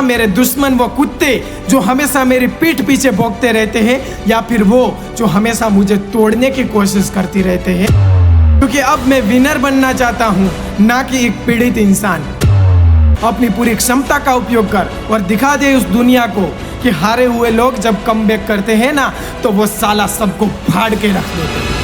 मेरे दुश्मन वो कुत्ते जो हमेशा मेरी पीठ पीछे भौंकते रहते हैं, या फिर वो जो हमेशा मुझे तोड़ने की कोशिश करती रहते हैं। क्योंकि अब मैं विनर बनना चाहता हूँ, ना कि एक पीड़ित इंसान। अपनी पूरी क्षमता का उपयोग कर और दिखा दे उस दुनिया को कि हारे हुए लोग जब कमबैक करते हैं ना, तो वो साला सबको फाड़ के रख देते हैं।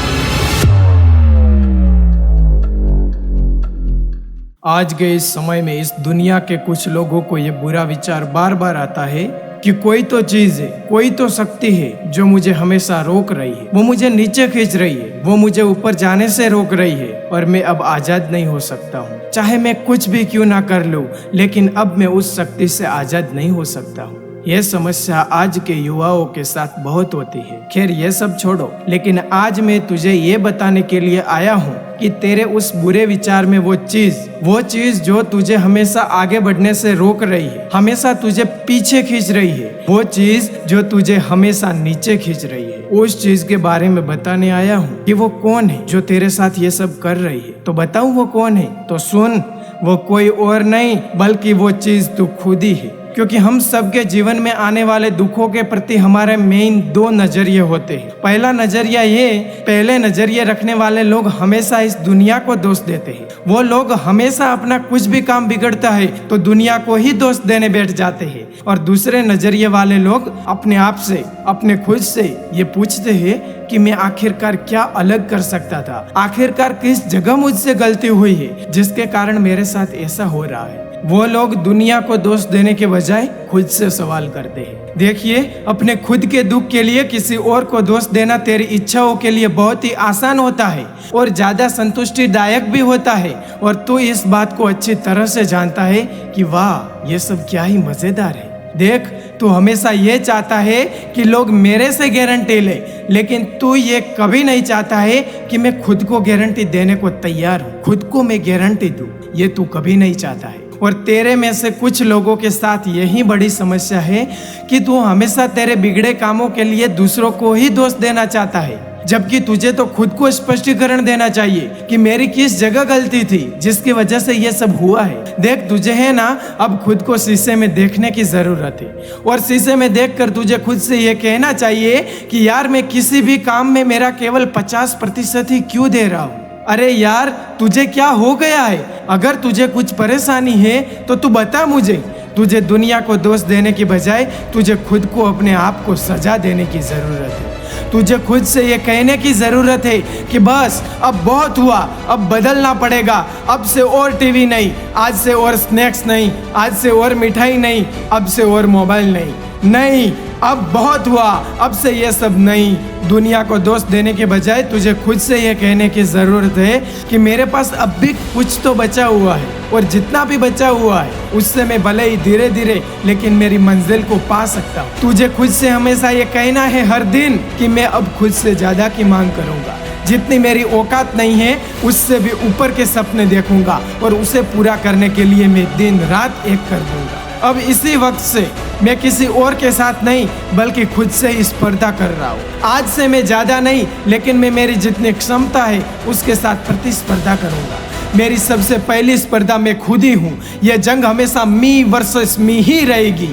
आज के इस समय में इस दुनिया के कुछ लोगों को ये बुरा विचार बार बार आता है कि कोई तो चीज है, कोई तो शक्ति है जो मुझे हमेशा रोक रही है, वो मुझे नीचे खींच रही है, वो मुझे ऊपर जाने से रोक रही है और मैं अब आजाद नहीं हो सकता हूँ। चाहे मैं कुछ भी क्यों ना कर लूँ, लेकिन अब मैं उस शक्ति से आजाद नहीं हो सकता हूँ। यह समस्या आज के युवाओं के साथ बहुत होती है। खैर ये सब छोड़ो, लेकिन आज मैं तुझे ये बताने के लिए आया हूँ कि तेरे उस बुरे विचार में वो चीज जो तुझे हमेशा आगे बढ़ने से रोक रही है, हमेशा तुझे पीछे खींच रही है, वो चीज जो तुझे हमेशा नीचे खींच रही है, उस चीज के बारे में बताने आया हूँ कि वो कौन है जो तेरे साथ ये सब कर रही है। तो बताऊँ वो कौन है? तो सुन, वो कोई और नहीं बल्कि वो चीज तू खुद ही है। क्योंकि हम सबके जीवन में आने वाले दुखों के प्रति हमारे मेन दो नजरिए होते हैं। पहला नजरिया ये, पहले नजरिए रखने वाले लोग हमेशा इस दुनिया को दोष देते हैं। वो लोग हमेशा अपना कुछ भी काम बिगड़ता है तो दुनिया को ही दोष देने बैठ जाते हैं। और दूसरे नजरिए वाले लोग अपने आप से, अपने खुद से ये पूछते हैं कि मैं आखिरकार क्या अलग कर सकता था, आखिरकार किस जगह मुझसे गलती हुई है जिसके कारण मेरे साथ ऐसा हो रहा है। वो लोग दुनिया को दोष देने के बजाय खुद से सवाल करते हैं। देखिए, अपने खुद के दुख के लिए किसी और को दोष देना तेरी इच्छाओं के लिए बहुत ही आसान होता है और ज्यादा संतुष्टिदायक भी होता है। और तू इस बात को अच्छी तरह से जानता है कि वाह, ये सब क्या ही मजेदार है। देख, तू हमेशा ये चाहता है कि लोग मेरे से गारंटी ले, लेकिन तू ये कभी नहीं चाहता है कि मैं खुद को गारंटी देने को तैयार हूँ, खुद को मैं गारंटी दूँ। ये तू कभी नहीं चाहता है। और तेरे में से कुछ लोगों के साथ यही बड़ी समस्या है कि तू हमेशा तेरे बिगड़े कामों के लिए दूसरों को ही दोष देना चाहता है, जबकि तुझे तो खुद को स्पष्टीकरण देना चाहिए कि मेरी किस जगह गलती थी जिसकी वजह से ये सब हुआ है। देख, तुझे है ना अब खुद को शीशे में देखने की जरूरत है और शीशे में देखकर तुझे खुद से ये कहना चाहिए कि यार, मैं किसी भी काम में मेरा केवल 50% ही क्यों दे रहा हूँ। अरे यार, तुझे क्या हो गया है? अगर तुझे कुछ परेशानी है तो तू बता मुझे। तुझे दुनिया को दोष देने की बजाय तुझे खुद को, अपने आप को सजा देने की जरूरत है। तुझे खुद से ये कहने की जरूरत है कि बस अब बहुत हुआ, अब बदलना पड़ेगा। अब से और टीवी नहीं, आज से और स्नैक्स नहीं, आज से और मिठाई नहीं, अब से और मोबाइल नहीं, अब बहुत हुआ, अब से ये सब नहीं। दुनिया को दोष देने के बजाय तुझे खुद से ये कहने की जरूरत है कि मेरे पास अब भी कुछ तो बचा हुआ है और जितना भी बचा हुआ है उससे मैं भले ही धीरे धीरे लेकिन मेरी मंजिल को पा सकता हूँ। तुझे खुद से हमेशा ये कहना है हर दिन कि मैं अब खुद से ज्यादा की मांग करूंगा, जितनी मेरी औकात नहीं है उससे भी ऊपर के सपने देखूंगा और उसे पूरा करने के लिए मैं दिन रात एक कर दूंगा। अब इसी वक्त से मैं किसी और के साथ नहीं बल्कि खुद से ही स्पर्धा कर रहा हूँ। आज से मैं ज्यादा नहीं, लेकिन मैं मेरी जितनी क्षमता है उसके साथ प्रतिस्पर्धा करूंगा। मेरी सबसे पहली स्पर्धा मैं खुद ही हूँ। यह जंग हमेशा मी वर्सेस मी ही रहेगी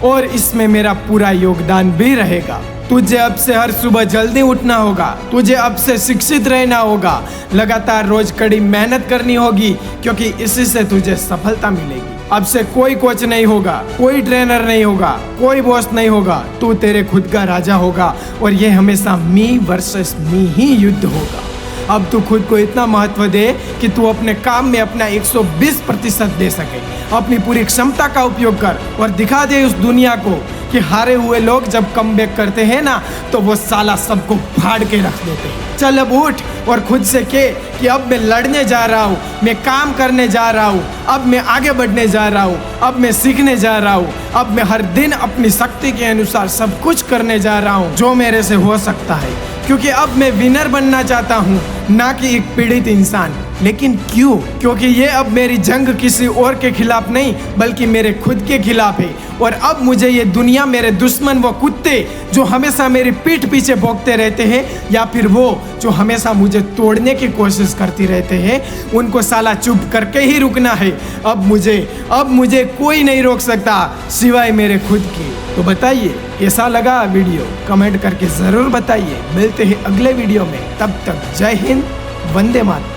और इसमें मेरा पूरा योगदान भी रहेगा। तुझे अब से हर सुबह जल्दी उठना होगा, तुझे अब से शिक्षित रहना होगा, लगातार रोज कड़ी मेहनत करनी होगी, क्योंकि इसी से तुझे सफलता मिलेगी। अब से कोई कोच नहीं होगा, कोई ट्रेनर नहीं होगा, कोई बॉस नहीं होगा, तू तेरे खुद का राजा होगा और ये हमेशा मी वर्सेस मी ही युद्ध होगा। अब तू खुद को इतना महत्व दे कि तू अपने काम में अपना 120% दे सके। अपनी पूरी क्षमता का उपयोग कर और दिखा दे उस दुनिया को कि हारे हुए लोग जब कमबैक करते हैं ना, तो वो साला सबको फाड़ के रख देते हैं। चल अब उठ और खुद से कह कि अब मैं लड़ने जा रहा हूँ, मैं काम करने जा रहा हूँ, अब मैं आगे बढ़ने जा रहा हूँ, अब मैं सीखने जा रहा हूँ, अब मैं हर दिन अपनी शक्ति के अनुसार सब कुछ करने जा रहा हूँ जो मेरे से हो सकता है, क्योंकि अब मैं विनर बनना चाहता हूँ, ना कि एक पीड़ित इंसान। लेकिन क्यों? क्योंकि ये अब मेरी जंग किसी और के खिलाफ नहीं बल्कि मेरे खुद के खिलाफ है। और अब मुझे ये दुनिया, मेरे दुश्मन, वो कुत्ते जो हमेशा मेरी पीठ पीछे भौंकते रहते हैं, या फिर वो जो हमेशा मुझे तोड़ने की कोशिश करती रहते हैं, उनको साला चुप करके ही रुकना है। अब मुझे कोई नहीं रोक सकता सिवाय मेरे खुद के। तो बताइए कैसा लगा वीडियो, कमेंट करके जरूर बताइए। मिलते हैं अगले वीडियो में, तब तक जय हिंद, वंदे मातरम।